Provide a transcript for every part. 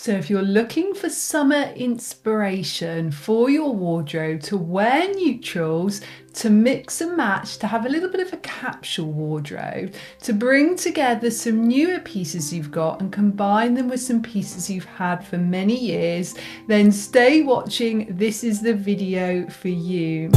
So if you're looking for summer inspiration for your wardrobe, to wear neutrals, to mix and match, to have a little bit of a capsule wardrobe, to bring together some newer pieces you've got and combine them with some pieces you've had for many years, then stay watching. This is the video for you.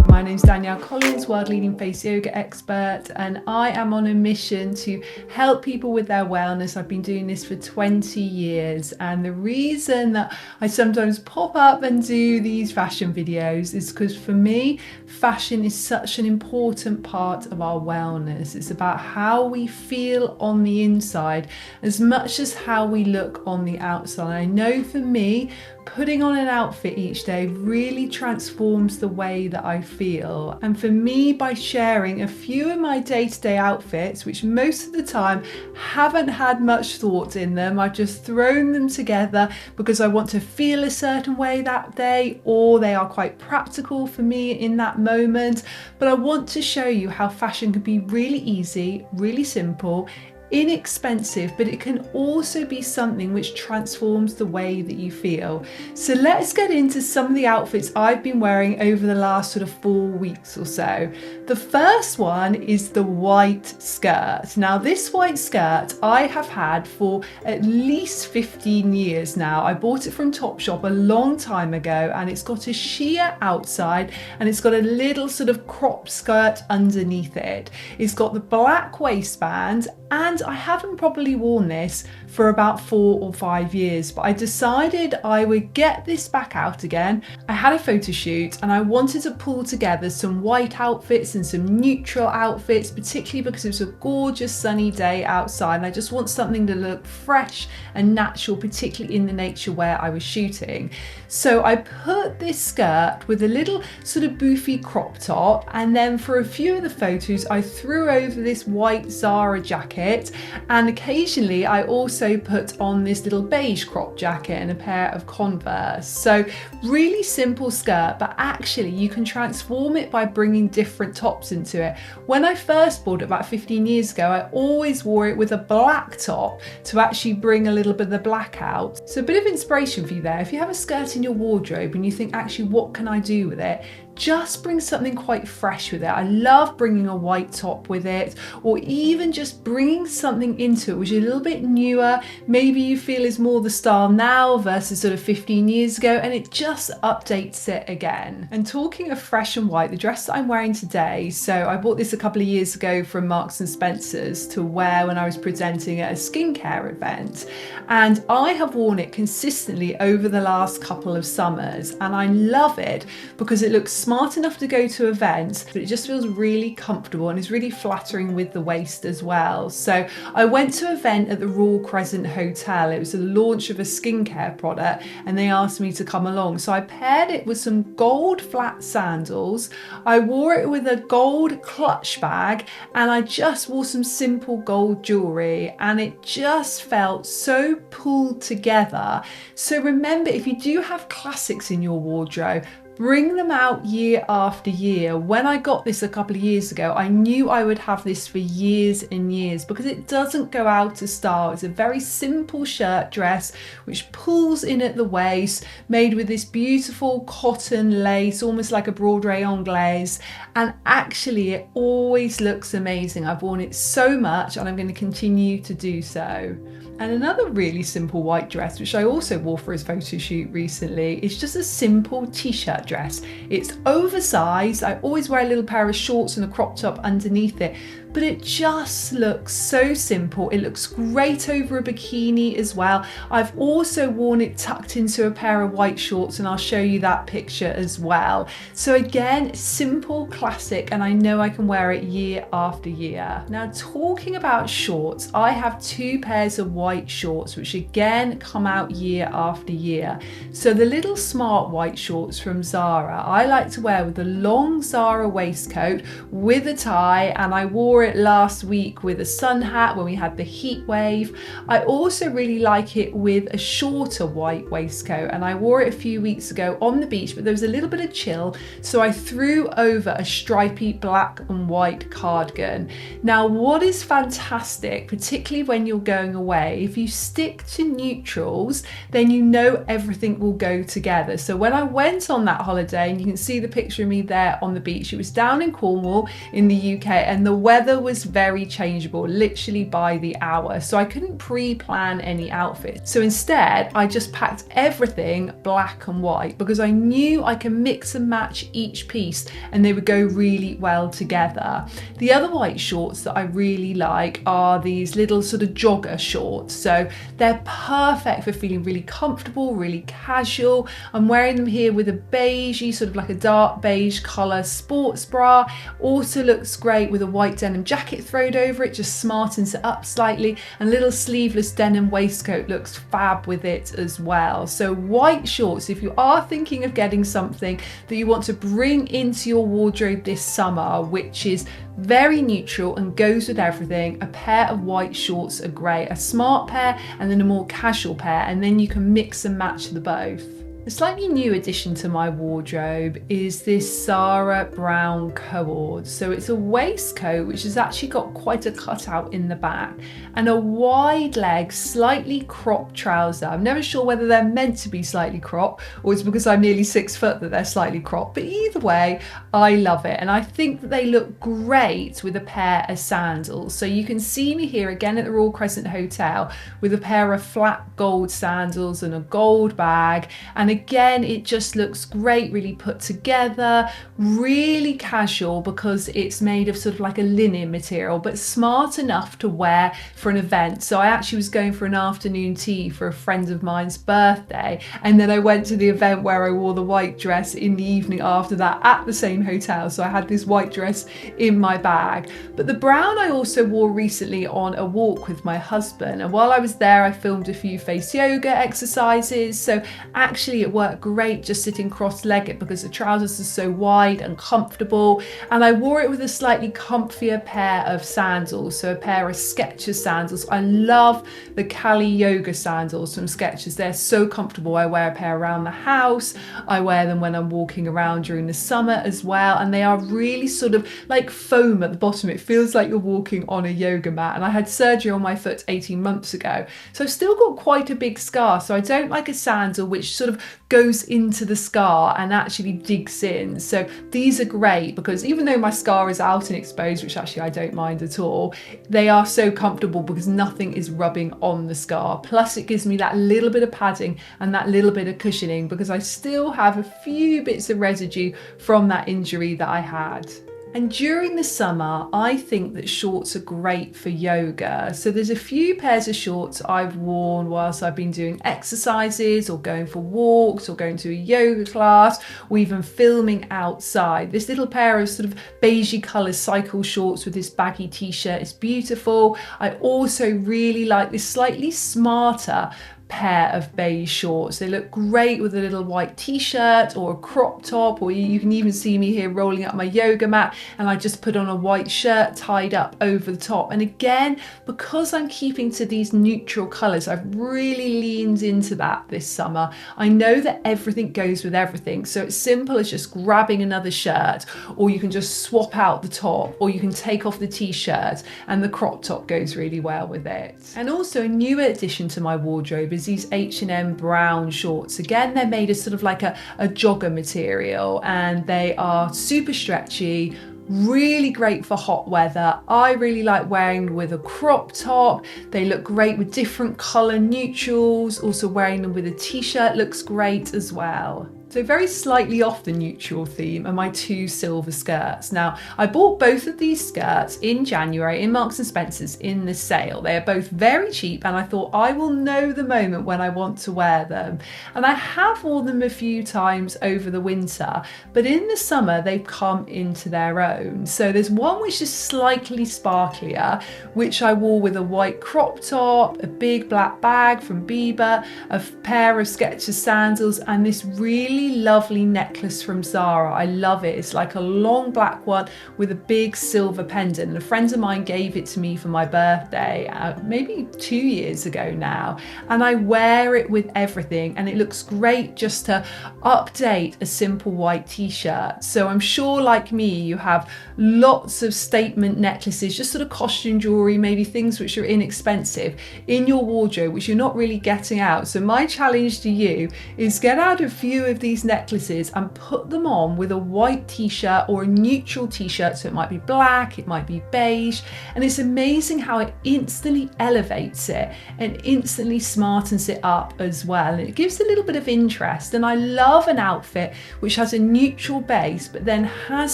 My name's Danielle Collins, world-leading face yoga expert, and I am on a mission to help people with their wellness. I've been doing this for 20 years, and the reason that I sometimes pop up and do these fashion videos is because for me, fashion is such an important part of our wellness. It's about how we feel on the inside as much as how we look on the outside. I know for me, putting on an outfit each day really transforms the way that I feel. And for me, by sharing a few of my day-to-day outfits, which most of the time haven't had much thought in them, I've just thrown them together because I want to feel a certain way that day, or they are quite practical for me in that moment. But I want to show you how fashion can be really easy, really simple, inexpensive, but it can also be something which transforms the way that you feel. So let's get into some of the outfits I've been wearing over the last sort of 4 weeks or so. The first one is the white skirt. Now this white skirt I have had for at least 15 years now. I bought it from Topshop a long time ago, and it's got a sheer outside and it's got a little sort of crop skirt underneath it. It's got the black waistband, and I haven't probably worn this for about 4 or 5 years, but I decided I would get this back out again. I had a photo shoot and I wanted to pull together some white outfits and some neutral outfits, particularly because it was a gorgeous sunny day outside and I just want something to look fresh and natural, particularly in the nature where I was shooting. So I put this skirt with a little sort of boofy crop top, and then for a few of the photos I threw over this white Zara jacket, and occasionally I also put on this little beige crop jacket and a pair of Converse. So really simple skirt, but actually you can transform it by bringing different tops into it. When I first bought it about 15 years ago, I always wore it with a black top to actually bring a little bit of the black out. So a bit of inspiration for you there. If you have a skirt in your wardrobe and you think, actually, what can I do with it? Just bring something quite fresh with it. I love bringing a white top with it, or even just bringing something into it which is a little bit newer, maybe you feel is more the style now versus sort of 15 years ago, and it just updates it again. And talking of fresh and white, the dress that I'm wearing today, so I bought this a couple of years ago from Marks and Spencer's to wear when I was presenting at a skincare event, and I have worn it consistently over the last couple of summers, and I love it because it looks smart enough to go to events, but it just feels really comfortable and is really flattering with the waist as well. So I went to an event at the Royal Crescent Hotel. It was the launch of a skincare product and they asked me to come along. So I paired it with some gold flat sandals. I wore it with a gold clutch bag, and I just wore some simple gold jewelry, and it just felt so pulled together. So remember, if you do have classics in your wardrobe, bring them out year after year. When I got this a couple of years ago, I knew I would have this for years and years because it doesn't go out of style. It's a very simple shirt dress which pulls in at the waist, made with this beautiful cotton lace, almost like a broadway anglaise, and actually it always looks amazing. I've worn it so much and I'm going to continue to do so. And another really simple white dress, which I also wore for his photo shoot recently, is just a simple t-shirt dress. It's oversized. I always wear a little pair of shorts and a crop top underneath it, but it just looks so simple. It looks great over a bikini as well. I've also worn it tucked into a pair of white shorts, and I'll show you that picture as well. So again, simple, classic, and I know I can wear it year after year. Now, talking about shorts, I have 2 pairs of white shorts, which again come out year after year. So the little smart white shorts from Zara, I like to wear with a long Zara waistcoat with a tie, and I wore wore it last week with a sun hat when we had the heat wave. I also really like it with a shorter white waistcoat, and I wore it a few weeks ago on the beach, but there was a little bit of chill, so I threw over a stripy black and white cardigan. Now, what is fantastic, particularly when you're going away, if you stick to neutrals, then you know everything will go together. So when I went on that holiday, and you can see the picture of me there on the beach, it was down in Cornwall in the UK, and the weather was very changeable, literally by the hour. So I couldn't pre-plan any outfits. So instead, I just packed everything black and white because I knew I can mix and match each piece and they would go really well together. The other white shorts that I really like are these little sort of jogger shorts. So they're perfect for feeling really comfortable, really casual. I'm wearing them here with a beigey, sort of like a dark beige colour sports bra. Also looks great with a white denim jacket thrown over it, just smartens it up slightly, and a little sleeveless denim waistcoat looks fab with it as well. So white shorts, if you are thinking of getting something that you want to bring into your wardrobe this summer, which is very neutral and goes with everything, a pair of white shorts are great. A smart pair and then a more casual pair, and then you can mix and match the both. A slightly new addition to my wardrobe is this Zara brown Coord. So it's a waistcoat which has actually got quite a cutout in the back and a wide leg, slightly cropped trouser. I'm never sure whether they're meant to be slightly cropped or it's because I'm nearly 6 foot that they're slightly cropped, but either way, I love it. And I think that they look great with a pair of sandals. So you can see me here again at the Royal Crescent Hotel with a pair of flat gold sandals and a gold bag. And again, it just looks great, really put together, really casual because it's made of sort of like a linen material, but smart enough to wear for an event. So I actually was going for an afternoon tea for a friend of mine's birthday, and then I went to the event where I wore the white dress in the evening after that at the same hotel. So I had this white dress in my bag. But the brown I also wore recently on a walk with my husband, and while I was there I filmed a few face yoga exercises. So actually it worked great just sitting cross-legged because the trousers are so wide and comfortable, and I wore it with a slightly comfier pair of sandals, so a pair of Skechers sandals. I love the Kali yoga sandals from Skechers. They're so comfortable. I wear a pair around the house, I wear them when I'm walking around during the summer as well, and they are really sort of like foam at the bottom. It feels like you're walking on a yoga mat, and I had surgery on my foot 18 months ago, so I've still got quite a big scar, so I don't like a sandal which sort of goes into the scar and actually digs in. So these are great because even though my scar is out and exposed, which actually I don't mind at all, they are so comfortable because nothing is rubbing on the scar. Plus it gives me that little bit of padding and that little bit of cushioning because I still have a few bits of residue from that injury that I had. And during the summer, I think that shorts are great for yoga. So there's a few pairs of shorts I've worn whilst I've been doing exercises or going for walks or going to a yoga class or even filming outside. This little pair of sort of beigey colour cycle shorts with this baggy t-shirt is beautiful. I also really like this slightly smarter pair of beige shorts. They look great with a little white t-shirt or a crop top, or you can even see me here rolling up my yoga mat and I just put on a white shirt tied up over the top. And again, because I'm keeping to these neutral colours, I've really leaned into that this summer. I know that everything goes with everything, so it's simple as just grabbing another shirt, or you can just swap out the top, or you can take off the t-shirt and the crop top goes really well with it. And also a newer addition to my wardrobe is these H&M brown shorts. Again, they're made of sort of like a jogger material, and they are super stretchy, really great for hot weather. I really like wearing them with a crop top. They look great with different colour neutrals. Also wearing them with a t-shirt looks great as well. So very slightly off the neutral theme are my two silver skirts. Now, I bought both of these skirts in January in Marks and Spencer's in the sale. They are both very cheap, and I thought I will know the moment when I want to wear them. And I have worn them a few times over the winter, but in the summer they've come into their own. So there's one which is slightly sparklier, which I wore with a white crop top, a big black bag from Bieber, a pair of Skechers sandals, and this really really lovely necklace from Zara. I love it. It's like a long black one with a big silver pendant. And a friend of mine gave it to me for my birthday, maybe 2 years ago now. And I wear it with everything, and it looks great just to update a simple white t-shirt. So I'm sure, like me, you have lots of statement necklaces, just sort of costume jewelry, maybe things which are inexpensive in your wardrobe, which you're not really getting out. So my challenge to you is get out a few of these necklaces and put them on with a white t-shirt or a neutral t-shirt. So it might be black, it might be beige, and it's amazing how it instantly elevates it and instantly smartens it up as well. And it gives a little bit of interest. And I love an outfit which has a neutral base but then has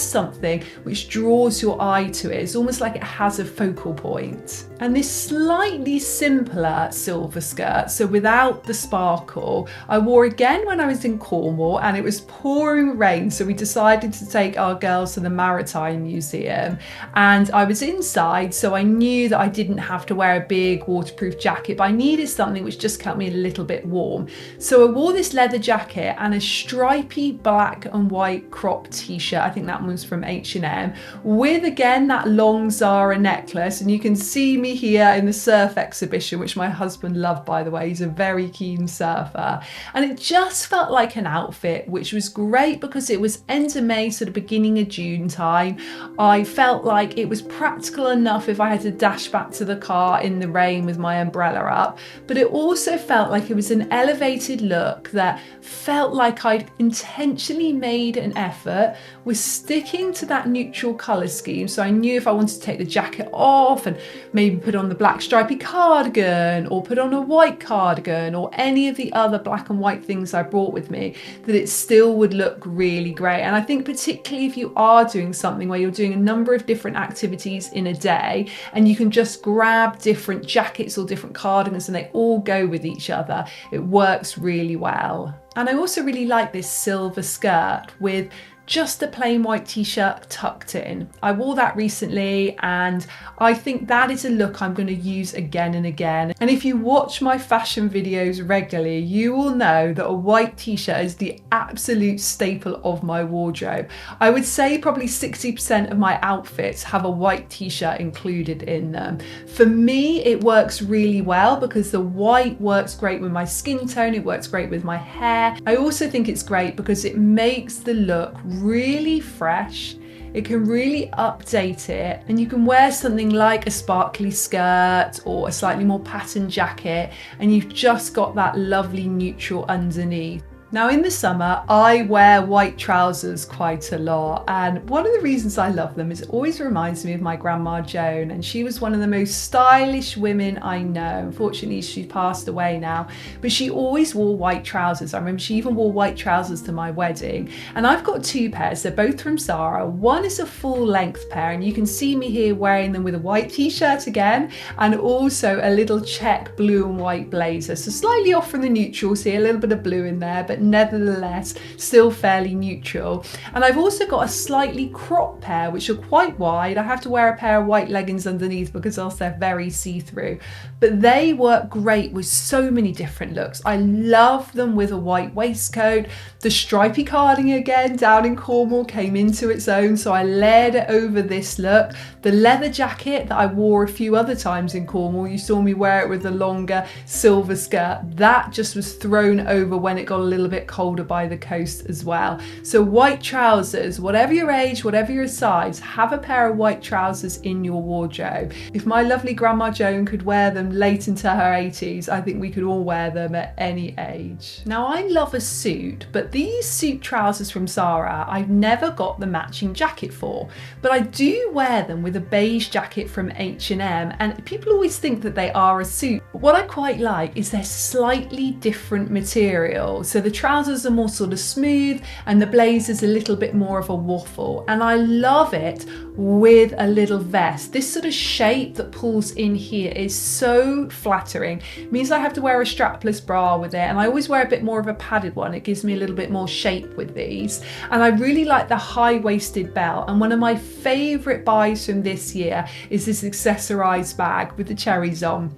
something which draws your eye to it. It's almost like it has a focal point. And this slightly simpler silver skirt, so without the sparkle, I wore again when I was in Cornwall, and it was pouring rain, so we decided to take our girls to the Maritime Museum, and I was inside, so I knew that I didn't have to wear a big waterproof jacket, but I needed something which just kept me a little bit warm. So I wore this leather jacket and a stripy black and white crop t-shirt, I think that one was from H&M, with again that long Zara necklace. And you can see me here in the surf exhibition, which my husband loved, by the way. He's a very keen surfer. And it just felt like an outfit which was great because it was end of May, sort of beginning of June time. I felt like it was practical enough if I had to dash back to the car in the rain with my umbrella up, but it also felt like it was an elevated look that felt like I'd intentionally made an effort with sticking to that neutral colour scheme. So I knew if I wanted to take the jacket off and maybe put on the black stripy cardigan or put on a white cardigan or any of the other black and white things I brought with me, that it still would look really great. And I think particularly if you are doing something where you're doing a number of different activities in a day and you can just grab different jackets or different cardigans and they all go with each other, it works really well. And I also really like this silver skirt with just a plain white t-shirt tucked in. I wore that recently and I think that is a look I'm going to use again and again. And if you watch my fashion videos regularly, you will know that a white t-shirt is the absolute staple of my wardrobe. I would say probably 60% of my outfits have a white t-shirt included in them. For me, it works really well because the white works great with my skin tone, it works great with my hair. I also think it's great because it makes the look really fresh. It can really update it, and you can wear something like a sparkly skirt or a slightly more patterned jacket and you've just got that lovely neutral underneath. Now in the summer, I wear white trousers quite a lot, and one of the reasons I love them is it always reminds me of my grandma Joan, and she was one of the most stylish women I know. Unfortunately, she passed away now, but she always wore white trousers. I remember she even wore white trousers to my wedding, and I've got two pairs. They're both from Zara. One is a full length pair, and you can see me here wearing them with a white t-shirt again, and also a little check blue and white blazer. So slightly off from the neutrals here, a little bit of blue in there, but nevertheless still fairly neutral. And I've also got a slightly cropped pair which are quite wide. I have to wear a pair of white leggings underneath because else they're very see-through, but they work great with so many different looks. I love them with a white waistcoat. The stripy cardigan again down in Cornwall came into its own, so I layered it over this look. The leather jacket that I wore a few other times in Cornwall, you saw me wear it with the longer silver skirt, that just was thrown over when it got a little bit colder by the coast as well. So white trousers, whatever your age, whatever your size, have a pair of white trousers in your wardrobe. If my lovely grandma Joan could wear them late into her 80s, I think we could all wear them at any age. Now I love a suit, but these suit trousers from Zara I've never got the matching jacket for, but I do wear them with a beige jacket from H&M, and people always think that they are a suit. But what I quite like is they're slightly different material. So the trousers are more sort of smooth and the blazer's a little bit more of a waffle, and I love it with a little vest. This sort of shape that pulls in here is so flattering. It means I have to wear a strapless bra with it, and I always wear a bit more of a padded one. It gives me a little bit more shape with these, and I really like the high-waisted belt. And one of my favourite buys from this year is this accessorised bag with the cherries on.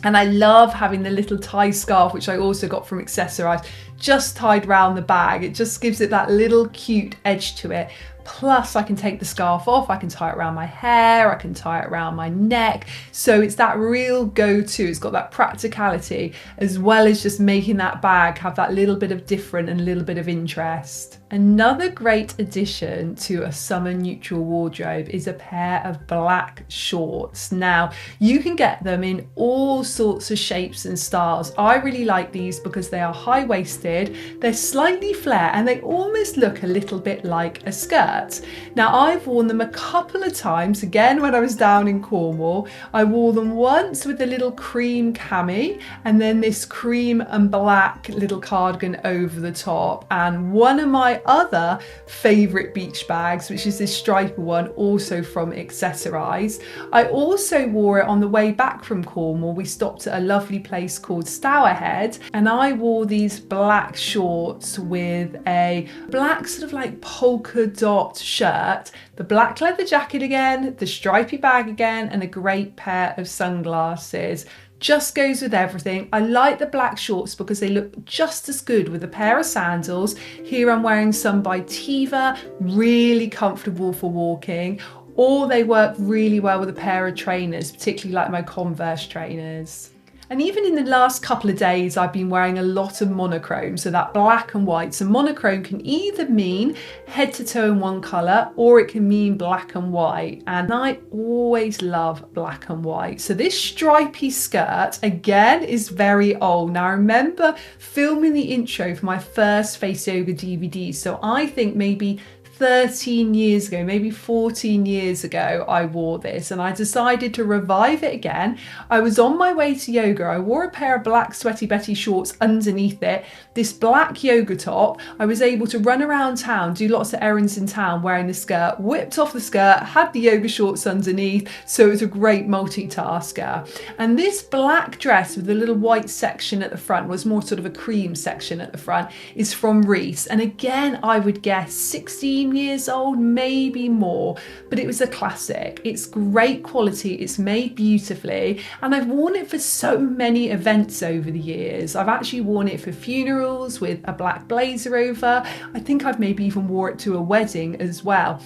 And I love having the little tie scarf, which I also got from Accessorize, just tied round the bag. It just gives it that little cute edge to it. Plus I can take the scarf off, I can tie it around my hair, I can tie it around my neck. So it's that real go-to. It's got that practicality as well as just making that bag have that little bit of different and a little bit of interest. Another great addition to a summer neutral wardrobe is a pair of black shorts. Now, you can get them in all sorts of shapes and styles. I really like these because they are high-waisted, they're slightly flare, and they almost look a little bit like a skirt. Now, I've worn them a couple of times, again when I was down in Cornwall. I wore them once with a little cream cami and then this cream and black little cardigan over the top, and one of my other favourite beach bags, which is this striper one, also from Accessorize. I also wore it on the way back from Cornwall. We stopped at a lovely place called Stourhead, and I wore these black shorts with a black sort of like polka dot shirt, the black leather jacket again, the stripy bag again, and a great pair of sunglasses. Just goes with everything. I like the black shorts because they look just as good with a pair of sandals. Here I'm wearing some by Tiva, really comfortable for walking, or they work really well with a pair of trainers, particularly like my Converse trainers. And even in the last couple of days, I've been wearing a lot of monochrome, so that black and white. So monochrome can either mean head to toe in one colour, or it can mean black and white. And I always love black and white. So this stripy skirt, again, is very old. Now, I remember filming the intro for my first Face Yoga DVD. So I think maybe 13 years ago, maybe 14 years ago, I wore this, and I decided to revive it again. I was on my way to yoga. I wore a pair of black Sweaty Betty shorts underneath it, this black yoga top. I was able to run around town, do lots of errands in town wearing the skirt, whipped off the skirt, had the yoga shorts underneath, so it was a great multitasker. And this black dress with a little white section at the front, was more sort of a cream section at the front, is from Reese. And again, I would guess 16 years old, maybe more, but it was a classic. It's great quality, it's made beautifully, and I've worn it for so many events over the years. I've actually worn it for funerals with a black blazer over. I think I've maybe even wore it to a wedding as well.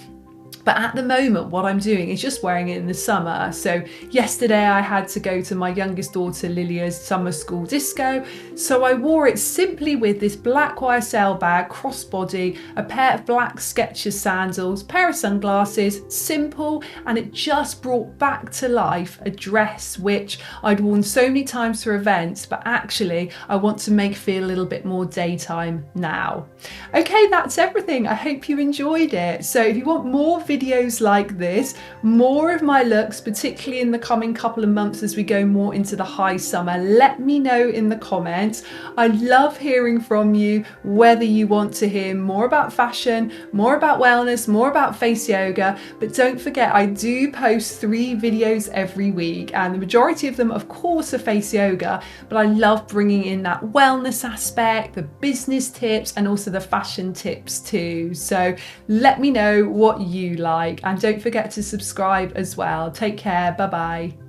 But at the moment, what I'm doing is just wearing it in the summer. So yesterday I had to go to my youngest daughter Lilia's summer school disco. So I wore it simply with this black YSL bag, crossbody, a pair of black Skechers sandals, pair of sunglasses, simple, and it just brought back to life a dress which I'd worn so many times for events, but actually I want to make feel a little bit more daytime now. Okay, that's everything. I hope you enjoyed it. So if you want more videos like this, more of my looks, particularly in the coming couple of months as we go more into the high summer, let me know in the comments. I love hearing from you, whether you want to hear more about fashion, more about wellness, more about face yoga. But don't forget, I do post 3 videos every week, and the majority of them of course are face yoga, but I love bringing in that wellness aspect, the business tips, and also the fashion tips too. So let me know what you like, and don't forget to subscribe as well. Take care. Bye bye.